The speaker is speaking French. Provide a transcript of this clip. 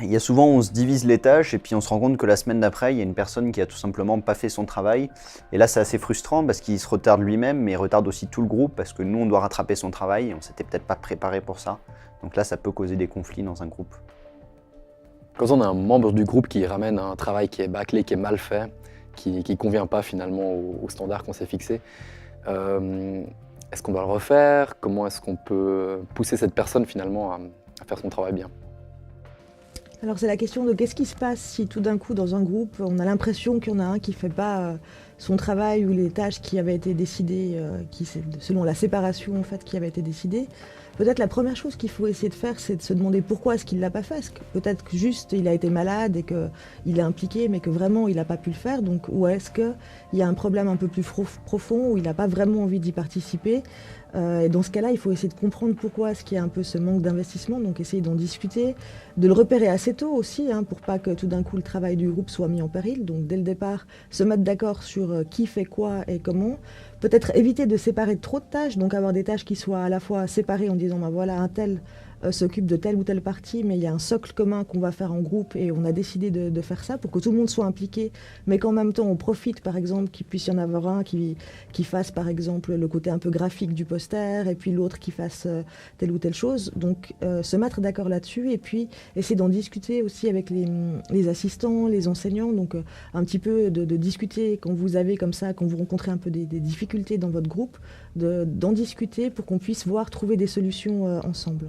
Il y a souvent, on se divise les tâches et puis on se rend compte que la semaine d'après, il y a une personne qui a tout simplement pas fait son travail. Et là, c'est assez frustrant parce qu'il se retarde lui-même, mais il retarde aussi tout le groupe parce que nous, on doit rattraper son travail et on s'était peut-être pas préparé pour ça. Donc là, ça peut causer des conflits dans un groupe. Quand on a un membre du groupe qui ramène un travail qui est bâclé, qui est mal fait, qui ne convient pas finalement au standard qu'on s'est fixé, est-ce qu'on doit le refaire? Comment est-ce qu'on peut pousser cette personne finalement à faire son travail bien? Alors c'est la question de qu'est-ce qui se passe si tout d'un coup dans un groupe on a l'impression qu'il y en a un qui ne fait pas son travail ou les tâches qui avaient été décidées, selon la séparation en fait, qui avait été décidée. Peut-être la première chose qu'il faut essayer de faire, c'est de se demander pourquoi est-ce qu'il ne l'a pas fait. Peut-être que juste il a été malade et qu'il est impliqué, mais que vraiment il n'a pas pu le faire. Donc, ou est-ce qu'il y a un problème un peu plus profond où il n'a pas vraiment envie d'y participer. Et dans ce cas-là, il faut essayer de comprendre pourquoi est-ce qu'il y a un peu ce manque d'investissement. Donc essayer d'en discuter, de le repérer assez tôt aussi, pour pas que tout d'un coup le travail du groupe soit mis en péril. Donc dès le départ, se mettre d'accord sur qui fait quoi et comment. Peut-être éviter de séparer trop de tâches, donc avoir des tâches qui soient à la fois séparées en disant, ben voilà, un tel s'occupe de telle ou telle partie, mais il y a un socle commun qu'on va faire en groupe et on a décidé de faire ça pour que tout le monde soit impliqué, mais qu'en même temps on profite, par exemple, qu'il puisse y en avoir un qui fasse, par exemple, le côté un peu graphique du poster, et puis l'autre qui fasse telle ou telle chose. Donc se mettre d'accord là-dessus, et puis essayer d'en discuter aussi avec les assistants, les enseignants, donc un petit peu de discuter quand vous avez comme ça, quand vous rencontrez un peu des difficultés dans votre groupe, d'en discuter pour qu'on puisse voir trouver des solutions ensemble.